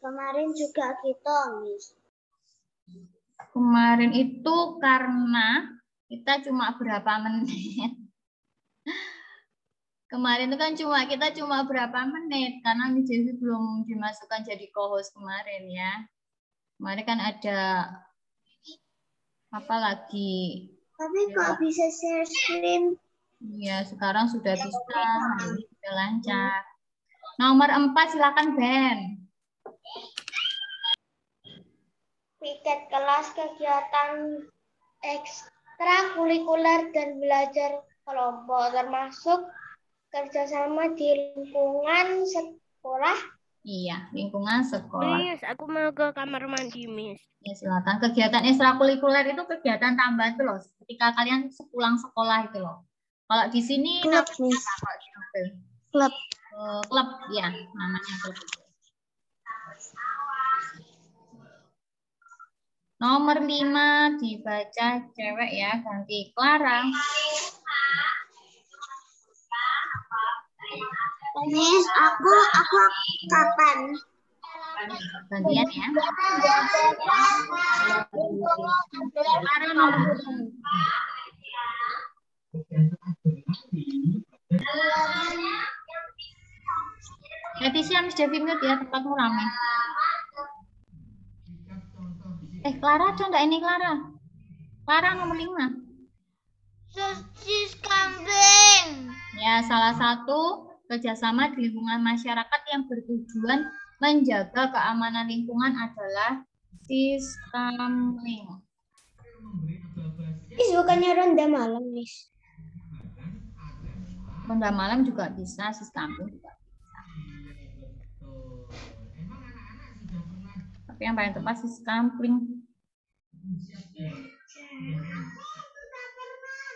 Kemarin juga gitu, Miss. Kemarin itu karena kita cuma berapa menit. Kemarin itu kan kita cuma berapa menit karena Miss Devi belum dimasukkan jadi co-host kemarin ya. Kemarin kan ada apa lagi? Tapi kok bisa share screen? Iya, sekarang sudah bisa, sudah lancar. Nomor 4 silakan Ben. Piket kelas, kegiatan ekstrakurikuler dan belajar kelompok termasuk kerjasama di lingkungan sekolah. Iya, lingkungan sekolah. Miss, aku mau ke kamar mandi, Miss. Ya, silakan. Kegiatan ekstrakurikuler itu kegiatan tambahan itu loh. Ketika kalian sepulang sekolah itu loh. Kalau di sini Klub, namanya Miss. apa? Klub. Klub, ya, namanya klub. Nomor 5 dibaca cewek ya, ganti Clara. Miss, aku kapan? Gantian ya. Clara nomor 5. Leticia, Miss Devi mute ya, tempatmu ramai. Clara ada enggak ini Clara? Clara nomor 5. Sosis kambing. Ya, salah satu kerjasama di lingkungan masyarakat yang bertujuan menjaga keamanan lingkungan adalah siskamling. Miss, bukannya ronda malam, Miss? Ronda malam juga bisa, siskamling juga bisa. Tapi yang paling tepat siskamling.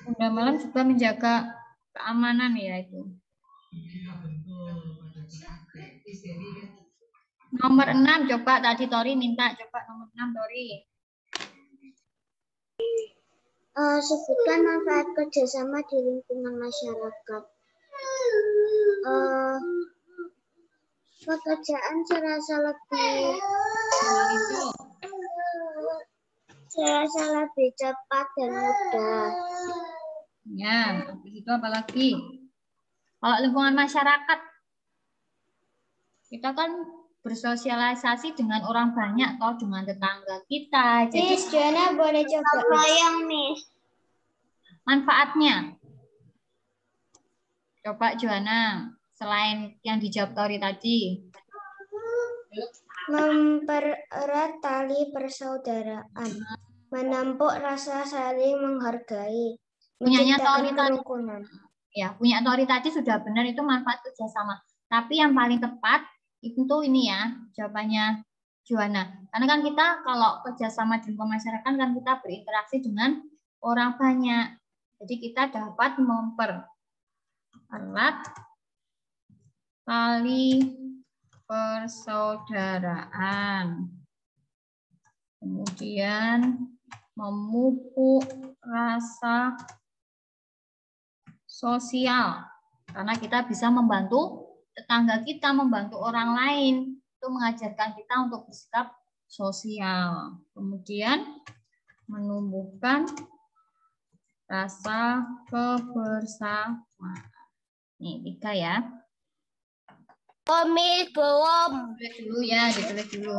Ronda malam juga menjaga keamanan ya itu. Nomor 6 coba tadi Tori minta coba nomor 6 Tori. Sebutkan manfaat kerjasama di lingkungan masyarakat. Pekerjaan serasa lebih cepat dan mudah. Ya, habis itu apa lagi? Kalau lingkungan masyarakat, kita kan bersosialisasi dengan orang banyak atau dengan tetangga kita. Jadi Miss, Joanna boleh coba yang Miss. Manfaatnya. Coba Joanna, selain yang dijawab Tori tadi. Mempererat tali persaudaraan, menampuk rasa saling menghargai, Punyanya menciptakan Tori tadi. kerukunan. Ya, punya Tori tadi sudah benar itu manfaat kerjasama. Tapi yang paling tepat itu ini ya jawabannya Joanna. Karena kan kita kalau kerjasama di lingkungan masyarakat kan kita berinteraksi dengan orang banyak. Jadi kita dapat mempererat tali persaudaraan. Kemudian memupuk rasa sosial. Karena kita bisa membantu tetangga kita, membantu orang lain. Itu mengajarkan kita untuk bersikap sosial. Kemudian menumbuhkan rasa kebersamaan. Nih, 3 ya. Miss, belum. Ditulis dulu ya, ditulis dulu.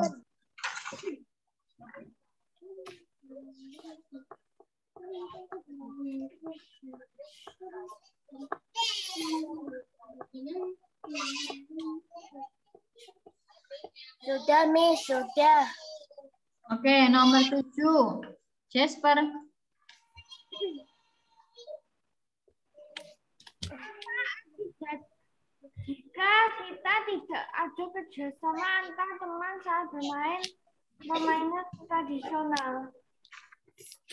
Sudah, Miss, sudah. Oke, nomor 7. Jasper. Jika kita tidak ada kerjasama antar teman saat bermain permainan tradisional,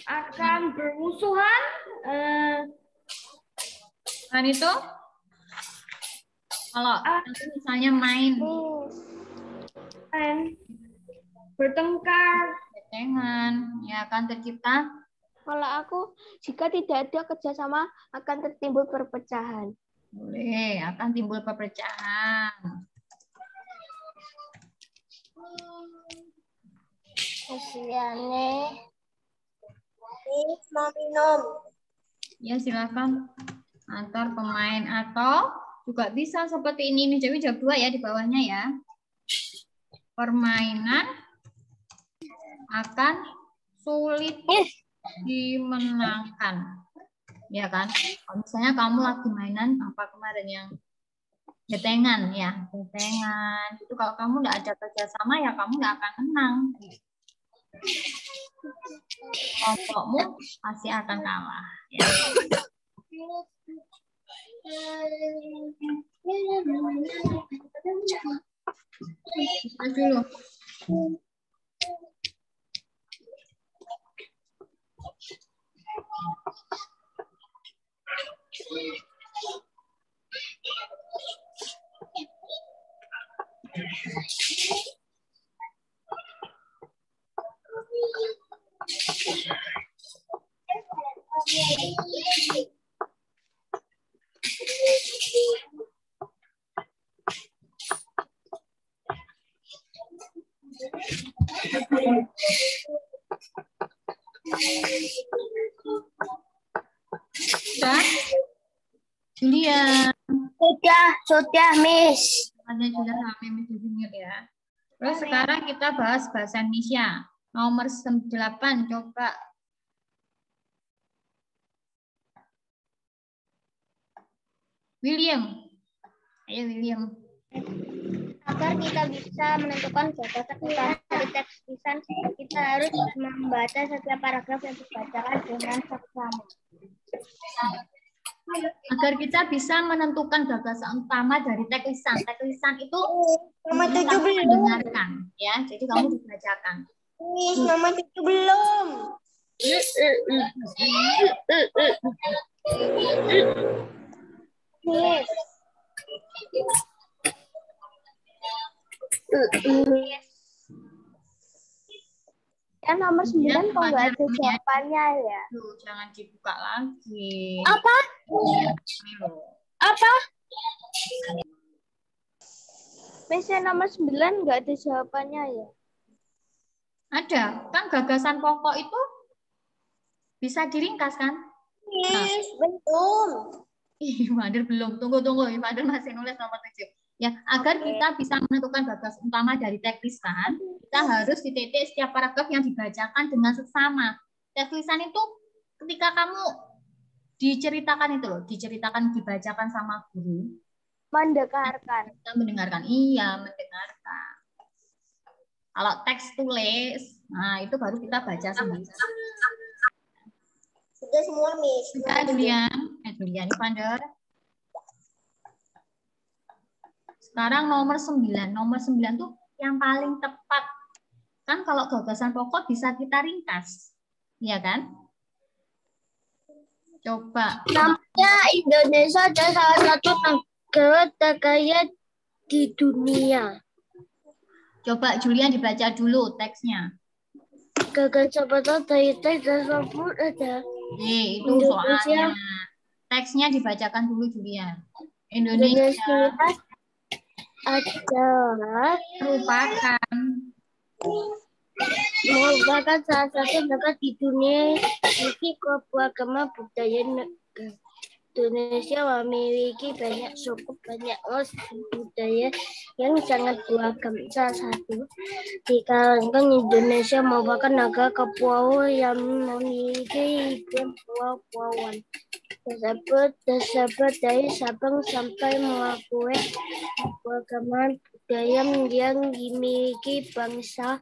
akan bermusuhan. Kan itu? Kalau misalnya main Bertengkar. Dengan ya akan tercipta. Kalau aku, jika tidak ada kerjasama akan tertimbul perpecahan. Boleh, akan timbul perpecahan. Isiannya. Mau minum. Ya, silakan. Antar pemain atau juga bisa seperti ini. Ini Dewi jawab 2 ya di bawahnya ya. Permainan akan sulit dimenangkan. Ya kan? Kalau misalnya kamu lagi mainan apa kemarin yang betengan ya, betengan. Itu kalau kamu nggak ada kerjasama ya kamu nggak akan menang. Kelompokmu pasti akan kalah. Ya. Kita dulu. Sudah? Julia. Sudah, Miss. Ada sudah sampai Miss Junior ya. Terus sekarang kita bahas bahasa Indonesia. Nomor 8 coba. William. Ayo William. Agar kita bisa menentukan batasan utama dari teks tulisan, kita harus membaca setiap paragraf yang dibacakan dengan seksama. Agar kita bisa menentukan gagasan utama dari teks lisan. Teks lisan itu Nomor 7 kamu belum. mendengarkan, ya. Jadi kamu dibacakan. Miss, nomor 7 belum. Miss. Kan nomor 9 kok nggak ada jawabannya ya? Tuh, jangan dibuka lagi. Apa? Apa? Miss, yang nomor 9 nggak ada jawabannya ya? Ada, kan gagasan pokok itu bisa diringkas kan? Miss, belum. Ih, Mander belum. Tunggu. Mander masih nulis nomor 7. Ya, agar kita bisa menentukan gagasan utama dari teks lisan, kita harus dititik setiap paragraf yang dibacakan dengan seksama. Teks lisan itu ketika kamu diceritakan itu loh, dibacakan sama guru. Mendengarkan. Kita mendengarkan. Iya, mendengarkan. Kalau teks tulis, nah itu baru kita baca sendiri. Sudah semua, Miss. Sudah, Julian. Julian Vander. Sekarang nomor 9. Nomor 9 tuh yang paling tepat. Kan kalau gagasan pokok bisa kita ringkas. Iya kan? Coba. Namanya Indonesia adalah salah satu negara terkaya di dunia. Coba Julian dibaca dulu teksnya. Gagasan pokok dari teks tersebut ada. Itu soalnya. Teksnya dibacakan dulu Julian. Indonesia adalah merupakan salah satu negara di dunia memiliki keberagaman budaya. Indonesia memiliki banyak suku, banyak ras budaya yang sangat beragam. Salah satu dikarenakan Indonesia merupakan negara kepulauan yang memiliki iklim pulau-pulauan tersebut dari Sabang sampai Merauke. Keberagaman budaya yang dimiliki bangsa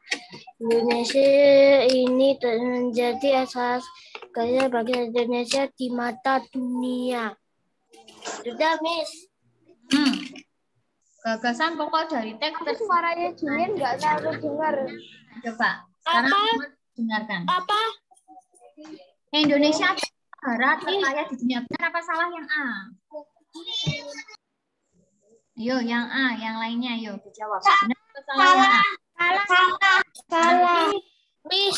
Indonesia ini menjadi asas gaya bagi Indonesia di mata dunia. Sudah, Miss. Gagasan pokok dari teks. Suaranya Julian nggak terlalu dengar. Coba. Sekarang dengarkan. Apa? Indonesia negara terkaya di dunia. Benar apa salah yang A? Ayo, yang A, yang lainnya, ayo dijawab. Benar apa salah yang A? Salah. Miss.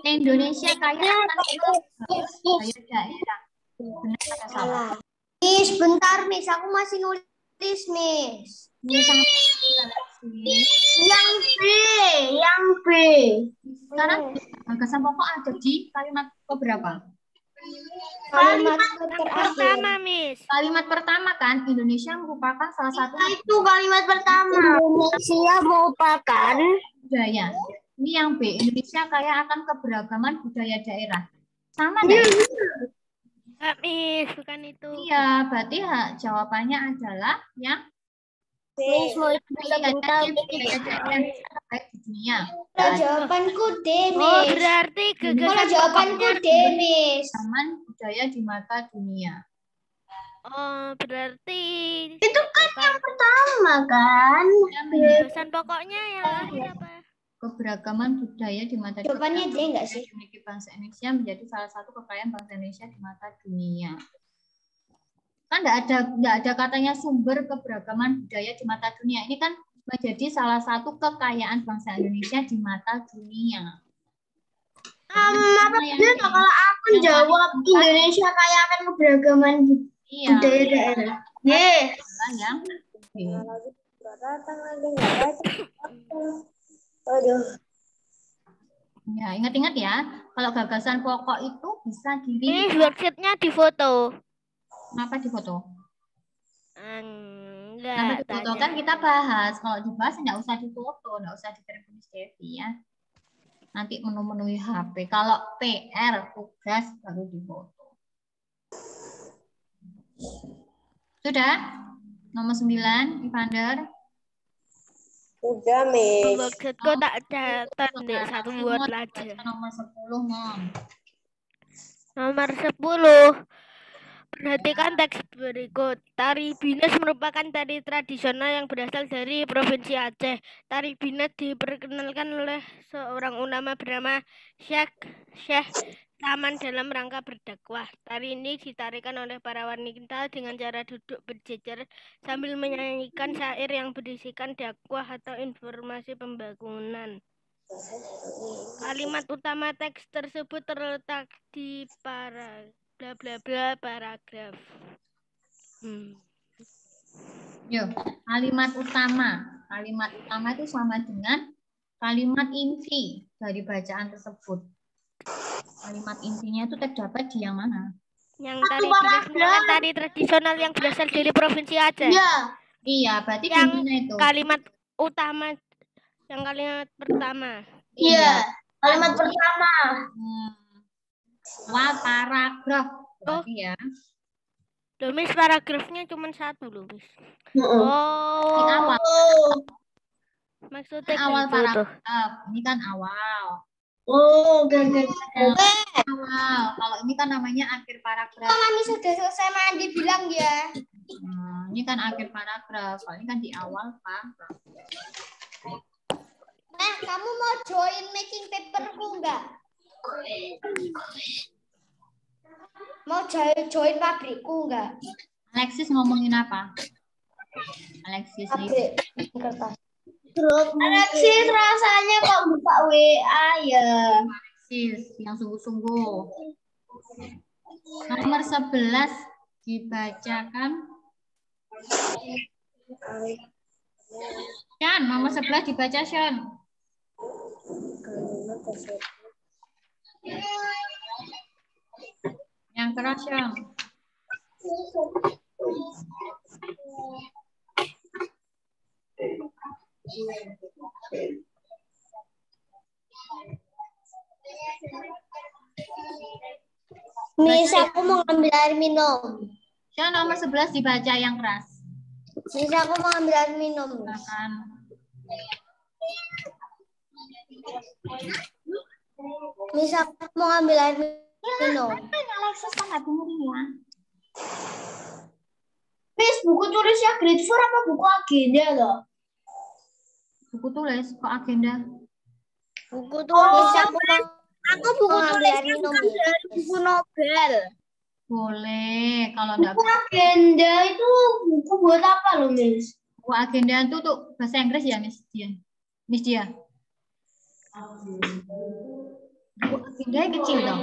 Indonesia kaya akan daerah. Benar apa salah? Miss, bentar, Miss. Aku masih nulis, Miss. Ini sangat Yang B. Sekarang gagasan pokok ada di kalimat keberapa? Kalimat Pertama, Miss. Kalimat pertama kan, Indonesia merupakan salah satu Itu kalimat pertama. Indonesia merupakan budaya. Ini yang B, Indonesia kaya akan keberagaman budaya daerah. Sama enggak? Enggak, Miss, bukan itu. Iya, berarti jawabannya adalah yang Miss mau sebentar. budaya daerah terbaik di dunia. Kalau jawabanku D, Oh, Miss. berarti Kalau gagasan jawabanku pokoknya. D, Miss. Zaman budaya di mata dunia. Oh, berarti Itu kan yang pertama kan? gagasan pokoknya yang akhir apa? Keberagaman budaya di mata Jawabannya D dunia enggak sih? dimiliki bangsa Indonesia menjadi salah satu kekayaan bangsa Indonesia di mata dunia. Kan nggak ada katanya sumber keberagaman budaya di mata dunia. Ini kan menjadi salah satu kekayaan bangsa Indonesia di mata dunia. Kalau aku jawab Indonesia kaya akan keberagaman budaya daerah. Ye. Yang Aduh. ya, ingat-ingat ya, kalau gagasan pokok itu bisa Miss, dilihat. worksheetnya di foto. Kenapa di foto? Enggak. Kenapa di foto? tanya. Kan kita bahas. Kalau dibahas nggak usah di foto, nggak usah dikirim ke Miss Devi ya. Nanti memenuhi HP. Kalau PR tugas baru di foto. Sudah? Nomor 9, Ivander. Udah, Miss. Worksheetku tak catat deh, satu buat aja. Nomor 10, Mom. Nomor 10. Perhatikan teks berikut. Tari Binas merupakan tari tradisional yang berasal dari Provinsi Aceh. Tari Binas diperkenalkan oleh seorang ulama bernama Syekh Saman dalam rangka berdakwah. Tari ini ditarikan oleh para wanita dengan cara duduk berjejer sambil menyanyikan syair yang berisikan dakwah atau informasi pembangunan. Kalimat utama teks tersebut terletak di bla bla bla paragraf. Yuk, kalimat utama. Kalimat utama itu sama dengan kalimat inti dari bacaan tersebut. Kalimat intinya itu terdapat di yang mana? Yang tari Binas merupakan tari tradisional yang berasal dari Provinsi Aceh. Iya, berarti di Yang mana itu? kalimat utama, yang kalimat pertama. Iya, kalimat pertama. Awal paragraf. Berarti ya. Loh, Miss, paragrafnya cuma satu loh, Miss. Di Oh, awal. maksudnya Awal gitu tuh. paragraf. Ini kan awal. Oh, gagal. Awal. Kalau ini kan namanya akhir paragraf. Mami sudah selesai mandi bilang ya. Ini kan akhir paragraf. Kalau ini kan di awal paragraf. Nah, kamu mau join making paperku enggak? Mau join pabrikku enggak? Alexis ngomongin apa? Alexis Pabrik kertas. Alexis rasanya kok buka WA ya? Alexis yang sungguh-sungguh. Nomor 11 dibacakan. Shan, nomor 11 dibaca Shan. Yang keras Shan. Miss, aku mau ambil air minum. Shan, nomor 11 dibaca yang keras. Miss, aku mau ambil air minum. Silakan. Miss, aku mau ambil air minum. Alexis kan nggak dengerin ya. Miss, buku tulisnya grade 4 apa buku agenda loh? Buku tulis kok agenda. Buku Miss, tulis aku buku tulisnya bukan dari buku novel. Boleh, kalau enggak Buku agenda itu buku buat apa loh, Miss? buku agenda itu tuh bahasa Inggris ya, Miss Dia. Miss Dia. Buku agenda yang kecil dong.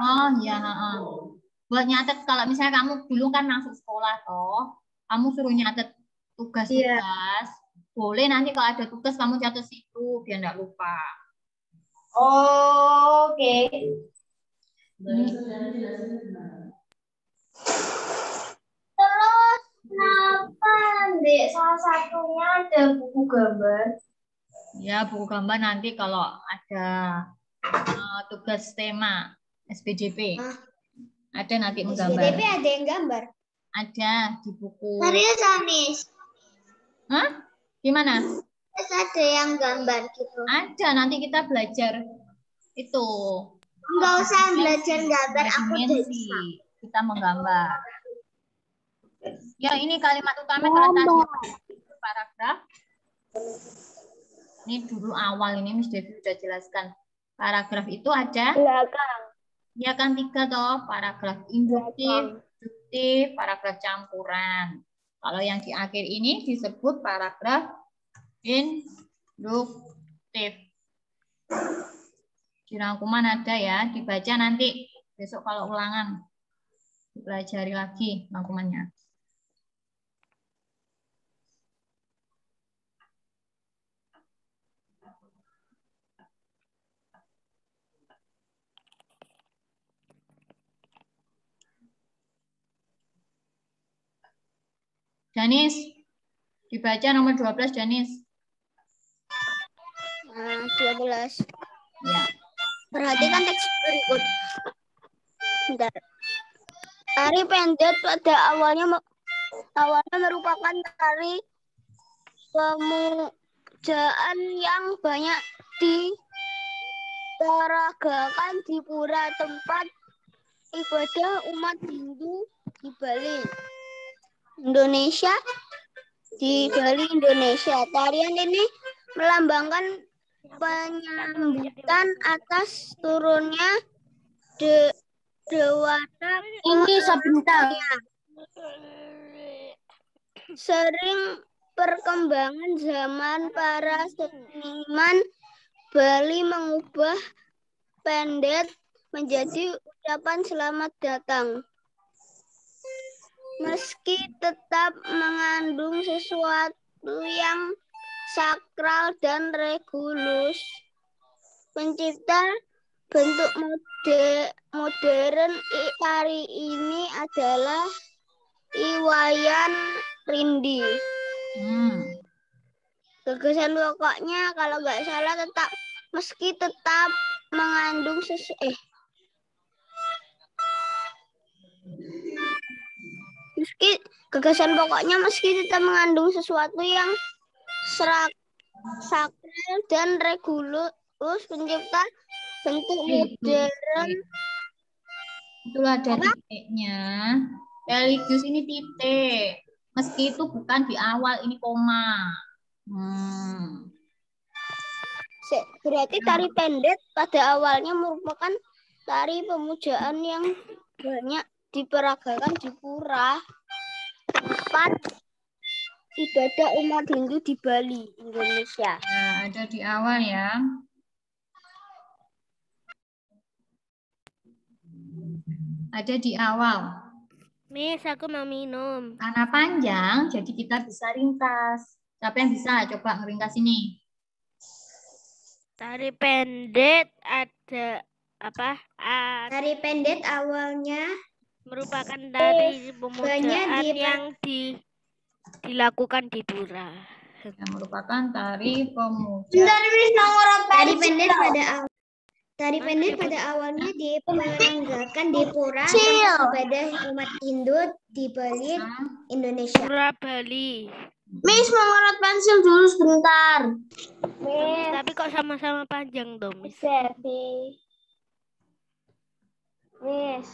Oh ya, buat nyatet kalau misalnya kamu dulu kan masuk sekolah toh, kamu suruh nyatet tugas-tugas, Boleh nanti kalau ada tugas kamu catat situ biar nggak lupa. Oke. Terus kenapa di salah satunya ada buku gambar? Ya, buku gambar nanti kalau ada tugas tema SPJP. Ada nanti menggambar. SPDP ada yang gambar? Ada di buku. Serius, Anis? Hah? Gimana? Terus ada yang gambar gitu? Ada, nanti kita belajar itu. Enggak usah belajar gambar, aku udah dimensi. bisa. Kita menggambar. Ya, ini kalimat utama kalau tadi paragraf. Ini dulu awal ini Miss Devi sudah jelaskan. Paragraf itu ada Belakang. ya kan 3 toh, paragraf induktif, deduktif, paragraf campuran. Kalau yang di akhir ini disebut paragraf induktif. Di rangkuman ada ya, dibaca nanti besok kalau ulangan. Dipelajari lagi rangkumannya. Janis, dibaca nomor 12 Janis. 12. Ya. Perhatikan teks berikut. Bentar. Tari pendek pada awalnya merupakan tari pemujaan yang banyak diperagakan di pura tempat ibadah umat Hindu di Bali, Indonesia. Tarian ini melambangkan penyambutan atas turunnya dewata. Ini sebentar. Sering perkembangan zaman para seniman Bali mengubah pendet menjadi ucapan selamat datang. Meski tetap mengandung sesuatu yang sakral dan regulus, pencipta bentuk modern tari ini adalah Iwayan Rindi. Gagasan pokoknya kalau nggak salah meski tetap mengandung meski tetap mengandung sesuatu yang sakral dan regulus, pencipta bentuk modern. Itulah ada titiknya. Religius ini titik. Meski itu bukan di awal, ini koma. Berarti tari pendek pada awalnya merupakan tari pemujaan yang banyak diperagakan di pura tempat ibadah umat Hindu di Bali, Indonesia. Nah, ada di awal ya. Ada di awal. Miss, aku mau minum. Karena panjang, jadi kita bisa ringkas. Siapa yang bisa? Coba ngeringkas ini. Tari pendek ada apa? Tari pendek awalnya Merupakan tari pemujaan yang dilakukan di pura. Yang merupakan tari pemujaan. Tari pendek pada awalnya diperagakan di pura tempat ibadah umat Hindu di Bali, Indonesia. Pura Bali. Miss, mau ngorot pensil dulu sebentar. Miss. Tapi kok sama-sama panjang dong, Miss? Miss.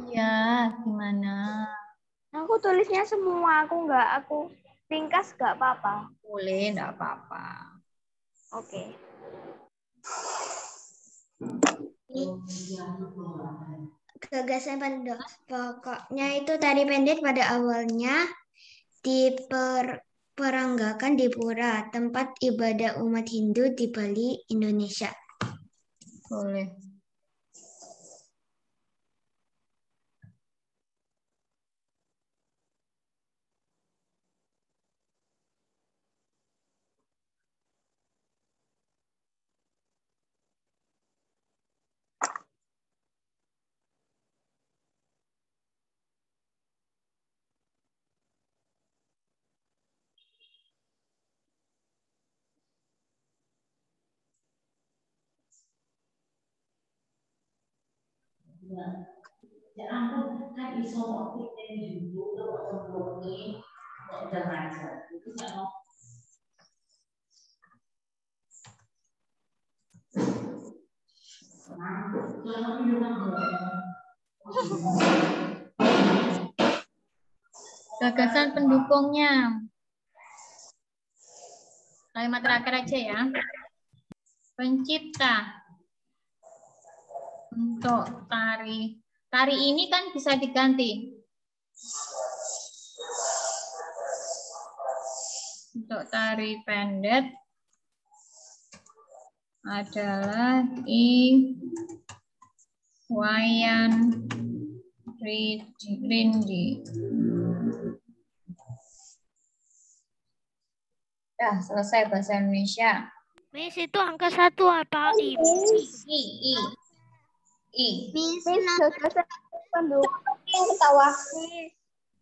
Ya, gimana? Aku tulisnya semua, aku ringkas nggak apa-apa. Boleh, enggak apa-apa. Oke. Gagasan pada pokoknya itu tari pendek pada awalnya diperagakan di pura tempat ibadah umat Hindu di Bali, Indonesia. Boleh. Gagasan pendukungnya. Kalimat terakhir aja ya. Pencipta untuk tari. Tari ini kan bisa diganti. Untuk tari pendek adalah Wayan Rindi. Ya, selesai bahasa Indonesia. Miss, itu angka 1 apa I? Miss, Gagasan pendukung yang ketawa.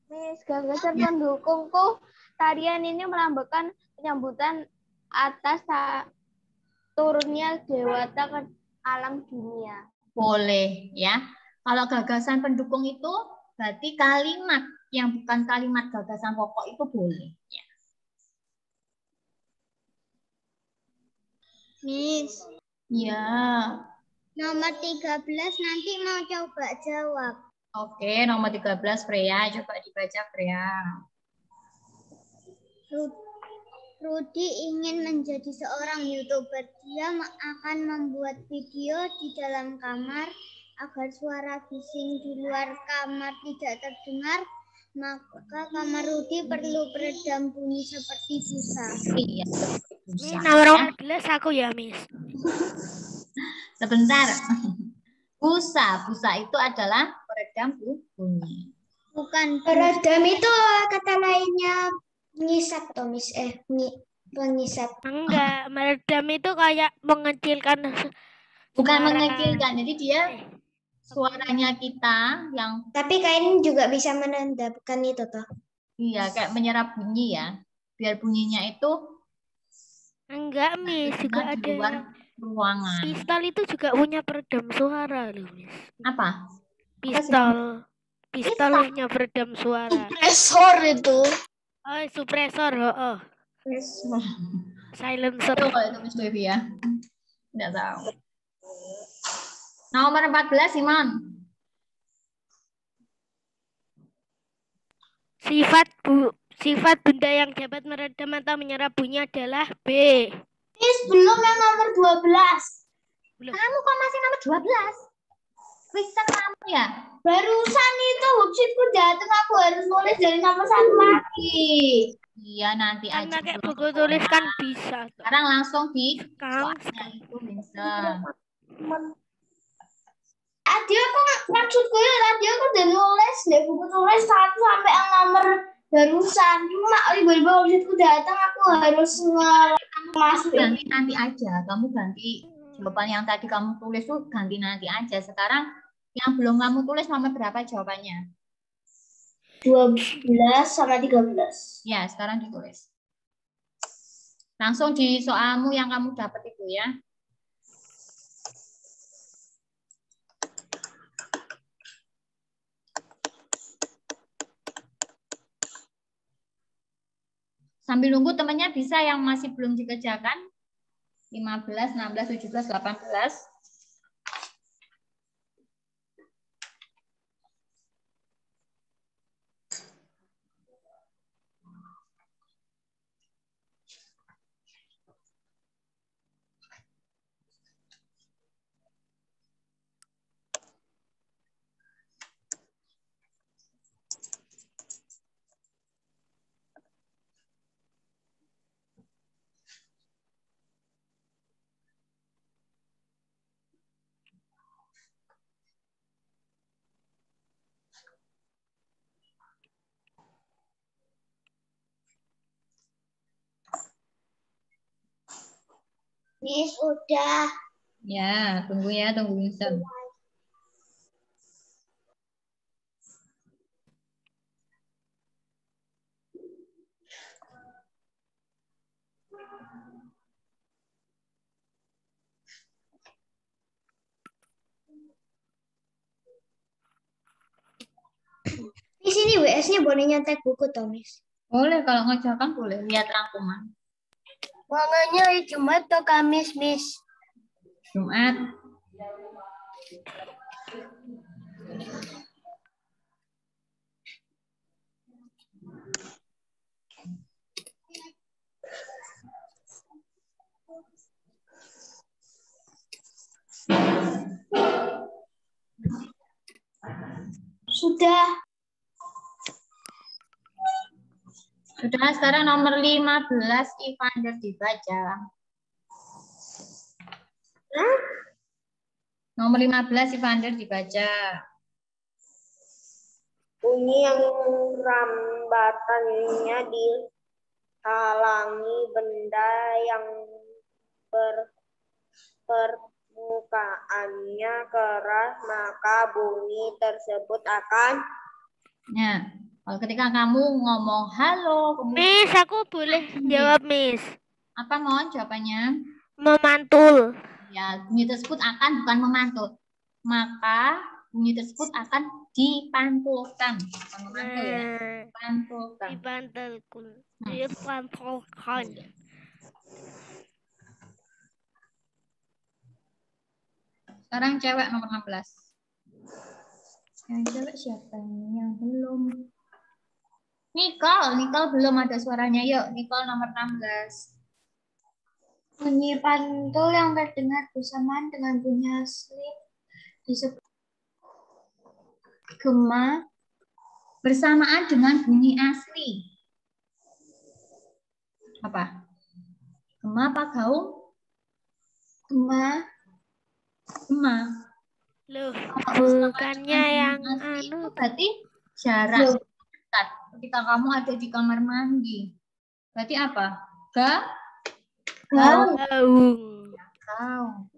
Miss, gagasan pendukungku tarian ini melambangkan penyambutan atas turunnya dewata ke alam dunia. Boleh ya. Kalau gagasan pendukung itu berarti kalimat yang bukan kalimat gagasan pokok itu boleh. Ya. Miss, Ya. nomor 13 nanti mau coba jawab. Oke, nomor 13 Freya, coba dibaca Freya. Rudy ingin menjadi seorang YouTuber. Dia akan membuat video di dalam kamar agar suara bising di luar kamar tidak terdengar. Maka kamar Rudy perlu peredam bunyi seperti busa. Iya. Miss, nomor 14 aku ya, Miss. Sebentar. Busa itu adalah peredam bunyi. Bukan peredam itu kata lainnya pengisap toh Miss pengisap. Enggak, meredam itu kayak mengecilkan Bukan suara. mengecilkan. Jadi dia suaranya kita yang Tapi kain juga bisa menandakan itu toh. iya kayak menyerap bunyi ya. Biar bunyinya itu Enggak, Miss, juga di luar ada. ruangan. Pistol itu juga punya peredam suara loh, Miss. Apa? Pistol punya peredam suara. Supresor itu. Oh, supresor, oh. Silencer. Itu kalau itu Miss Baby ya. Tidak tahu. Nomor 14 Simon. Sifat benda yang dapat meredam atau menyerap bunyi adalah B. Miss, belum yang nomor 12. Belum. Kamu kok masih nomor 12? Bisa kamu ya? Barusan itu websiteku datang, aku harus nulis dari nomor 1 lagi. Iya, nanti Kan aja. pakai buku tulis kan bisa. Sekarang langsung di Kang. soalnya itu Vincent. Tadi aku maksudku ya, tadi aku udah nulis deh buku tulis 1 sampai yang nomor barusan. Cuma tiba-tiba websiteku datang, aku harus masuk. Ganti nanti aja. Kamu ganti jawaban yang tadi kamu tulis tuh ganti nanti aja. Sekarang yang belum kamu tulis nomor berapa jawabannya? 12 sama 13. Ya, sekarang ditulis. Langsung di soalmu yang kamu dapat itu ya. Sambil nunggu temannya bisa yang masih belum dikerjakan. 15, 16, 17, 18. Miss, udah. Ya, tunggu ya, tunggu Winston. Misnya boleh nyontek buku toh, Miss? Boleh, kalau ngerjakan boleh. Lihat rangkuman. Wangannya Jumat atau Kamis, Miss? Jumat. Sudah. Sudah, sekarang nomor 15 Ivander dibaca. Nomor 15 Ivander dibaca. Bunyi yang rambatannya dihalangi benda yang permukaannya keras, maka bunyi tersebut akan. Nah, kalau ketika kamu ngomong halo, kemudian Miss, aku boleh jawab, Miss. apa mohon jawabannya? Memantul. Ya, bunyi tersebut akan bukan memantul. Maka bunyi tersebut akan dipantulkan. Bukan memantul ya. Dipantulkan. Dipantulkan. Sekarang cewek nomor 16. Yang cewek siapa ini yang belum? Nicole belum ada suaranya. Yuk, Nicole nomor 16. Bunyi pantul yang terdengar bersamaan dengan bunyi asli disebut Gema bersamaan dengan bunyi asli. Apa? Gema apa gaung? gema. Gema. Loh, Kalau bukannya yang asli itu anu. berarti jarak dekat. Ketika kamu ada di kamar mandi. Berarti apa? Gaung. Gaung.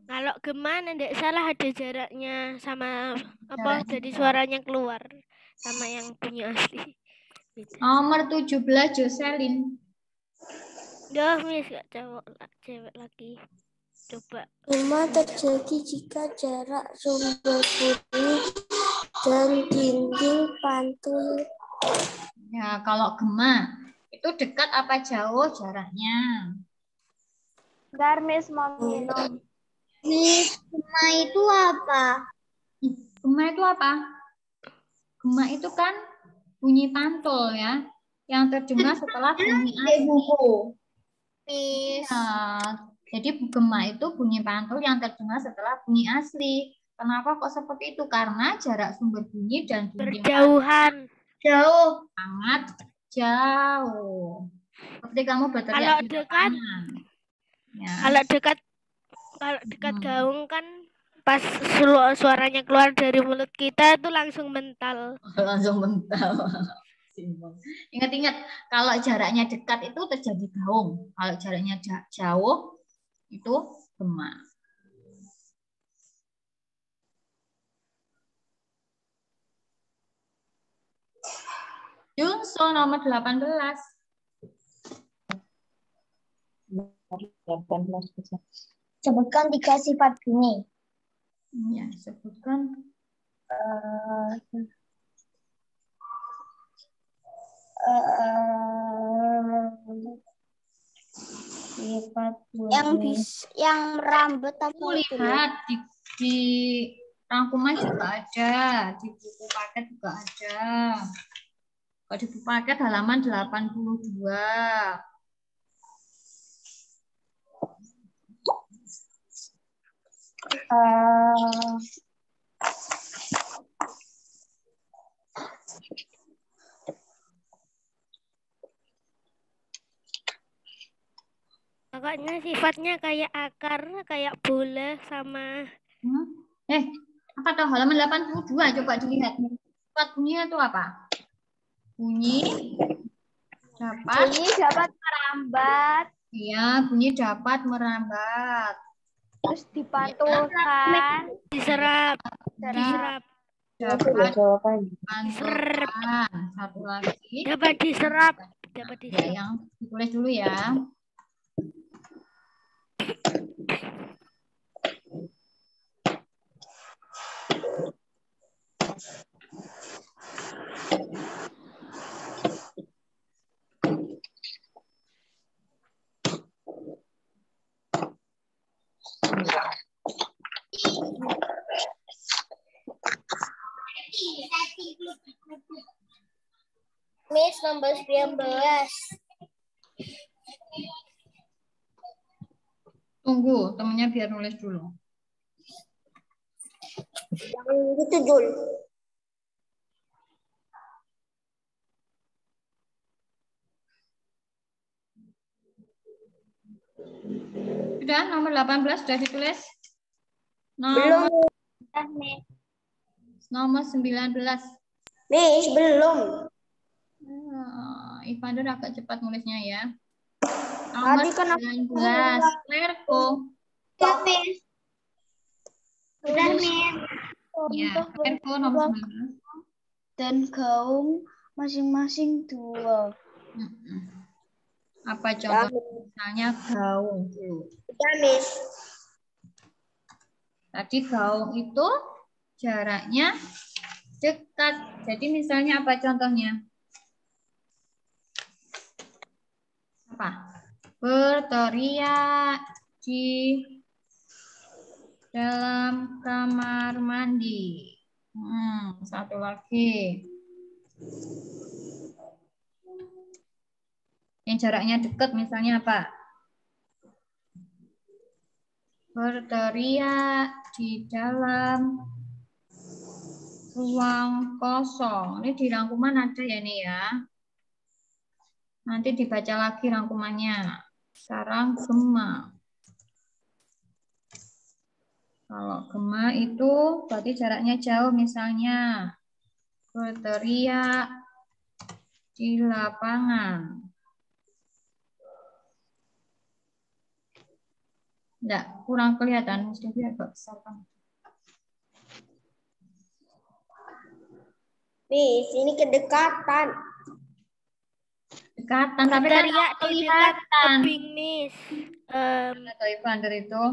Kalau gimana ndak salah ada jaraknya sama apa jadi suaranya keluar sama yang punya asli. Nomor 17 Jocelyn. Duh, Miss, gak cewek lagi. Coba. Gema terjadi jika jarak sumber bunyi dan dinding pantul. Ya, kalau gema itu dekat apa jauh jaraknya? Bentar, Miss mau minum. Miss, gema itu apa? Gema itu apa? Gema itu kan bunyi pantul ya, yang terdengar setelah bunyi asli. Miss. Ya, jadi gema itu bunyi pantul yang terdengar setelah bunyi asli. Kenapa kok seperti itu? Karena jarak sumber bunyi dan dinding Berjauhan. Jauh. sangat jauh. Seperti kamu berteriak Kalau di dekat, lapangan. Ya. kalau dekat gaung kan pas suaranya keluar dari mulut kita itu langsung mental. Langsung mental. Ingat-ingat, kalau jaraknya dekat itu terjadi gaung. Kalau jaraknya jauh itu gema. Junso nomor 18. Sebutkan 3 sifat bunyi. Ya, sebutkan. Sifat bunyi. Yang merambat apa itu? Lihat di rangkuman juga ada, di buku paket juga ada. Kalau di buku paket halaman 82. Pokoknya sifatnya kayak akar, kayak bola sama. Apa tuh halaman 82? Coba dilihat. Sifat bunyinya itu apa? Bunyi dapat merambat. Iya, bunyi dapat merambat. Terus dipantulkan. Diserap. Dapat dipantulkan. Satu lagi. Dapat diserap. Ya, yang ditulis dulu ya. Miss nomor 19. Tunggu, temennya biar nulis dulu. Jangan gitu, Jul. Sudah, nomor 18 sudah ditulis? Belum, Nomor 19. Miss, belum. Ivander agak cepat nulisnya ya. Tadi Nomor kan 19. Lerko. Udah, Min. Ya, Lerko nomor 19. Dan gaung masing-masing 2. Apa contoh? Misalnya gaung. Ya, Miss. Tadi gaung itu jaraknya dekat. Jadi misalnya apa contohnya? Apa? Berteriak di dalam kamar mandi. Satu lagi. Yang jaraknya dekat misalnya apa? Berteriak di dalam ruang kosong. Ini di rangkuman ada ya nih ya. Nanti dibaca lagi rangkumannya. Sarang gema. Kalau gema itu berarti jaraknya jauh misalnya. Berteriak di lapangan. Enggak, kurang kelihatan. Mesti agak besar kan. Miss, ini kedekatan. Dekatan, tapi kan Teriak nggak di dekat kelihatan. tebing, Miss. Atau Ivander itu.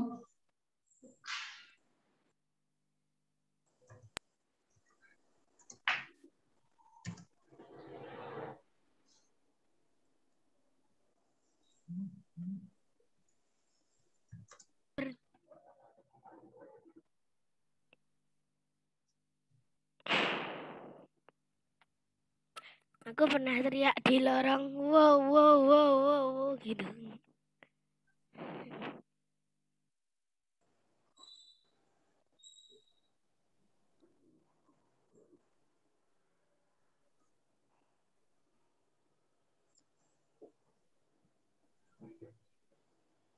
Aku pernah teriak di lorong, wow, wow, wow, wow, wow gitu.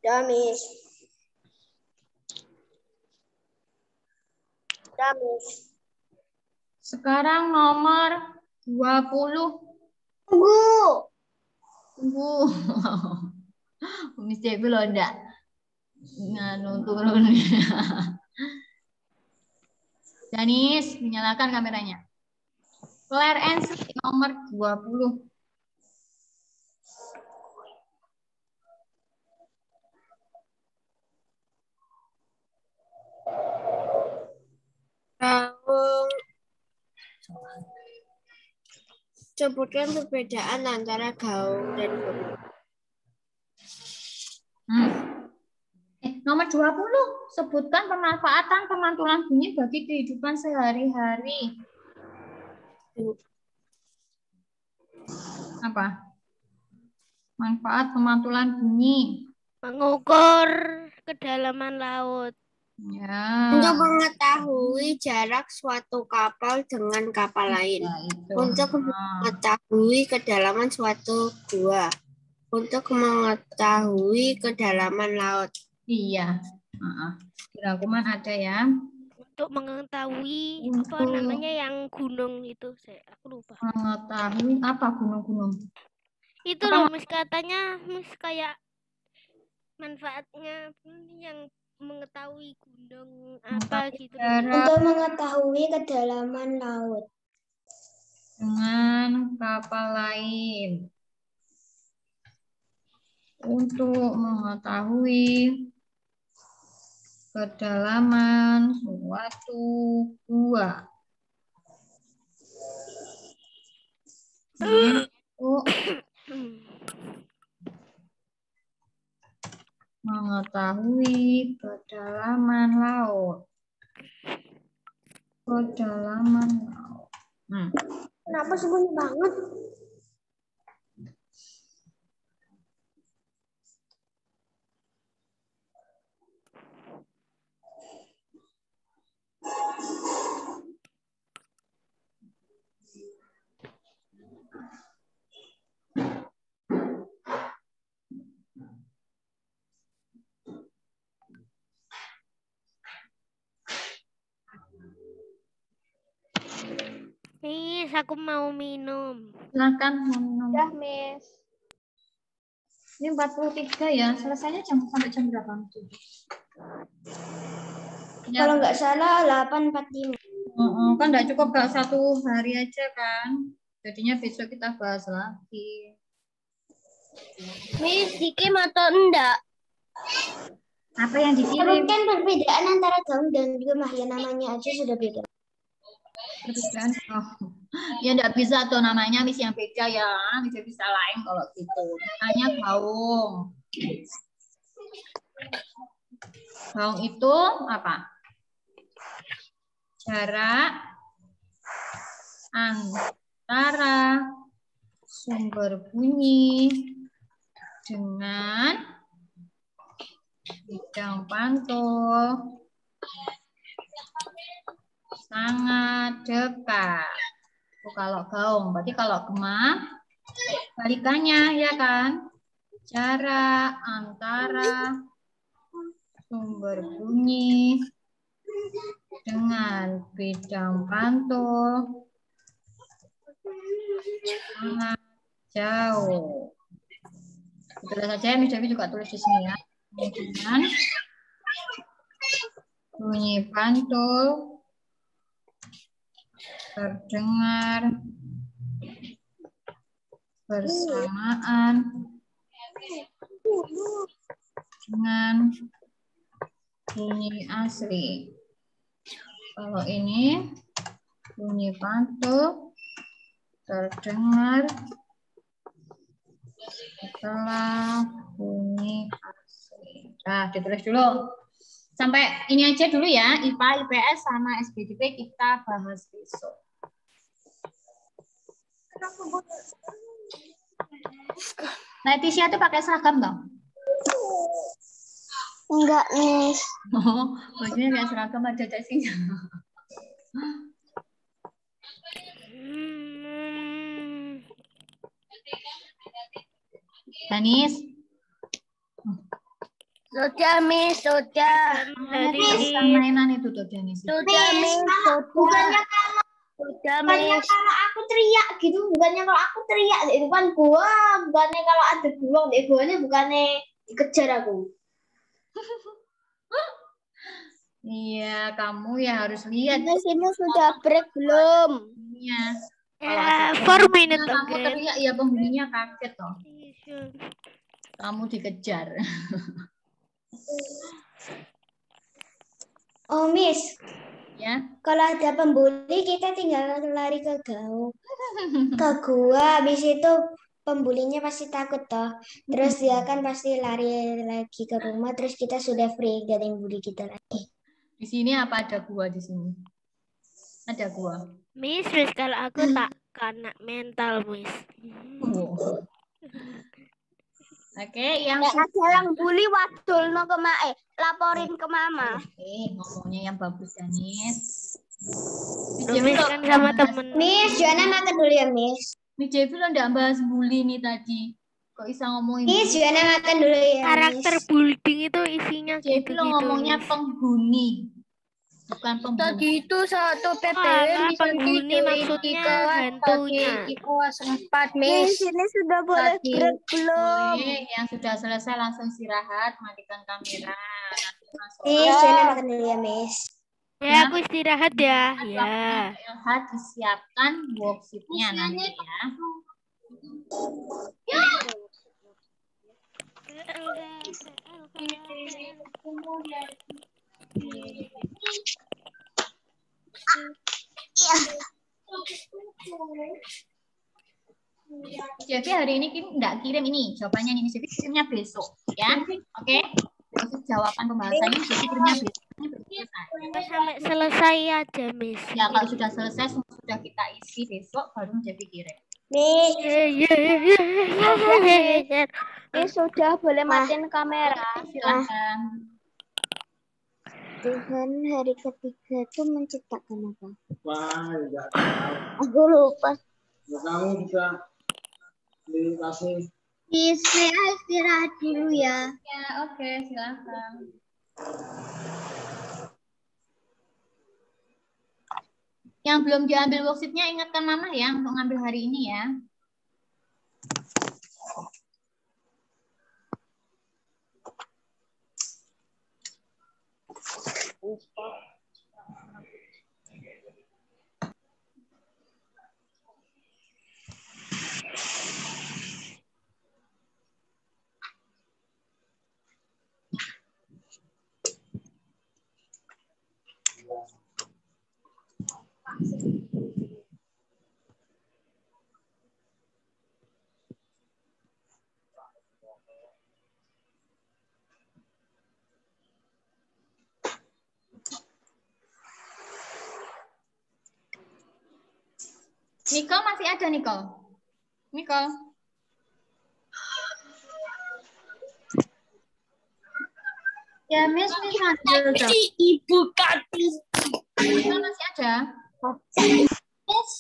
Ya, Miss. Ya, Miss. Sekarang nomor 20. Tunggu. Tunggu. Miss Debbie loh enggak. Nganu turun. Janis, menyalakan kameranya. Claire Ensley nomor 20. Sebutkan perbedaan antara gaung dan gema. Nomor 20. Sebutkan pemanfaatan pemantulan bunyi bagi kehidupan sehari-hari. Apa? Manfaat pemantulan bunyi. Mengukur kedalaman laut. Ya. Untuk mengetahui jarak suatu kapal dengan kapal lain. Ya, itu. Untuk mengetahui kedalaman suatu gua. Untuk mengetahui kedalaman laut. Iya. Di rangkuman ada ya. Untuk mengetahui apa namanya yang gunung itu, aku lupa. Mengetahui apa gunung-gunung? Itu loh, Miss, katanya Miss kayak manfaatnya yang mengetahui gunung apa gitu. Untuk mengetahui kedalaman laut. Dengan kapal lain. Untuk mengetahui kedalaman suatu gua. Untuk mengetahui kedalaman laut. Kedalaman laut. Kenapa sembunyi banget? aku mau minum. Silakan minum. Udah, Miss. Ini 43 ya. Selesainya sampai jam berapa? Ya. Kalau nggak salah 8.45. Kan nggak cukup gak 1 hari aja kan. Jadinya besok kita bahas lagi. Miss, dikirim atau enggak? Apa yang dikirim? Kan perbedaan antara gaung dan rumah ya, namanya aja sudah beda. Perbedaan. Oh. Ya nggak bisa tuh namanya Miss yang beda ya. Bisa lain kalau gitu. Hanya gaung. Gaung itu apa? Jarak antara sumber bunyi dengan bidang pantul sangat dekat. Itu kalau gaung, berarti kalau gema balikannya ya kan? Jarak antara sumber bunyi dengan bidang pantul sangat jauh. Tulis saja, Miss Devi juga tulis di sini ya. Kemudian bunyi pantul terdengar bersamaan dengan bunyi asli. Kalau ini bunyi pantul terdengar setelah bunyi asli. Nah, ditulis dulu. Sampai ini aja dulu ya, IPA, IPS, sama SBDP kita bahas besok. Leticia tuh pakai seragam dong? Enggak, Miss. Oh, bajunya kayak seragam ada dasinya. Danis. Sudah, Miss, sudah. Mainan itu tuh Danis. Sudah, Miss, Bukannya sudah, bukannya Miss. kalau aku teriak gitu, bukannya kalau aku teriak di depan gua, bukannya kalau ada beruang di guanya, bukannya dikejar aku. Iya, kamu ya harus lihat. Miss, ini sudah break belum? Iya. Ya, 4 minutes Kamu again. teriak ya penghuninya kaget toh. Kamu dikejar. Oh, Miss. Ya. Kalau ada pembuli, kita tinggal lari ke gaung. Ke gua, habis itu pembulinya pasti takut toh. Terus dia kan pasti lari lagi ke rumah, terus kita sudah free, gak ada yang bully kita lagi. Di sini apa ada gua di sini? Ada gua. Miss, kalau aku tak kena mental, Miss. Oh. Oke, yang ada yang bully wadul no ke mae, laporin ke mama. Oke, ngomongnya yang bagus Danis. Miss kan sama temen. Miss, Joanna makan dulu ya, Miss. Miss Devi lo nggak bahas bully nih tadi. Kok bisa ngomongin Miss, Joanna makan dulu ya, Karakter Miss. bullying itu isinya Devi lo gitu-gitu. ngomongnya Miss. penghuni. Bukan Tadi pembuli. itu satu PPW Alah, bisa penghuni maksudnya hantunya. Di kelas 4, Miss, Miss. ini sudah boleh Tadi break belum? boleh, yang sudah selesai langsung istirahat, matikan kamera. Nanti masuk. Miss, Joanna makan dulu ya, Miss. Ya, aku istirahat ya. Ya. LH disiapkan worksheet-nya nanti ya. Jadi hari ini nggak kirim ini jawabannya ini, jadi kirimnya besok ya. Oke? Untuk jawaban pembahasannya jadi kirimnya besok. Sampai selesai aja, Miss. Ya kalau sudah selesai semua sudah kita isi besok baru jadi kirim. Miss, Miss, sudah boleh matiin kamera. Silakan. Tuhan hari ketiga itu menciptakan apa? Wah, enggak tahu. Aku lupa. Ya, kamu bisa dikasih. Miss, saya istirahat dulu ya. Ya, oke, silakan. Yang belum diambil worksheet-nya ingatkan Mama ya untuk ngambil hari ini ya. Nicole masih ada, Nicole? Nicole? Ya, Miss ada. Ibu Kati. Nicole masih ada? Miss,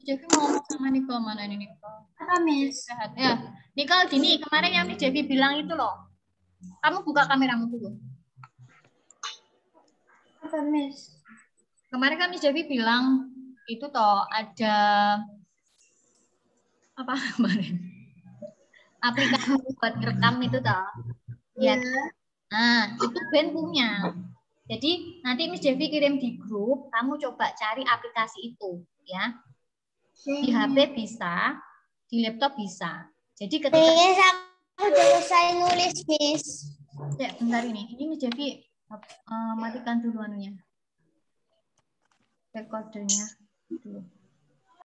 Jadi mau ngomong sama Nicole, mana ini Nicole? apa Miss? Sehat ya. Nicole, gini, kemarin yang Miss Devi bilang itu loh. Kamu buka kameramu dulu. Apa Miss? Kemarin kan Miss Devi bilang itu toh ada apa kemarin? Aplikasi buat rekam itu toh. Ya. Nah, itu Ben punya. Jadi nanti Miss Devi kirim di grup, kamu coba cari aplikasi itu ya. Di HP bisa, di laptop bisa. Jadi ketika Miss, aku udah selesai nulis, Miss. ya, bentar ini Miss Devi matikan dulu anunya. Recordernya dulu.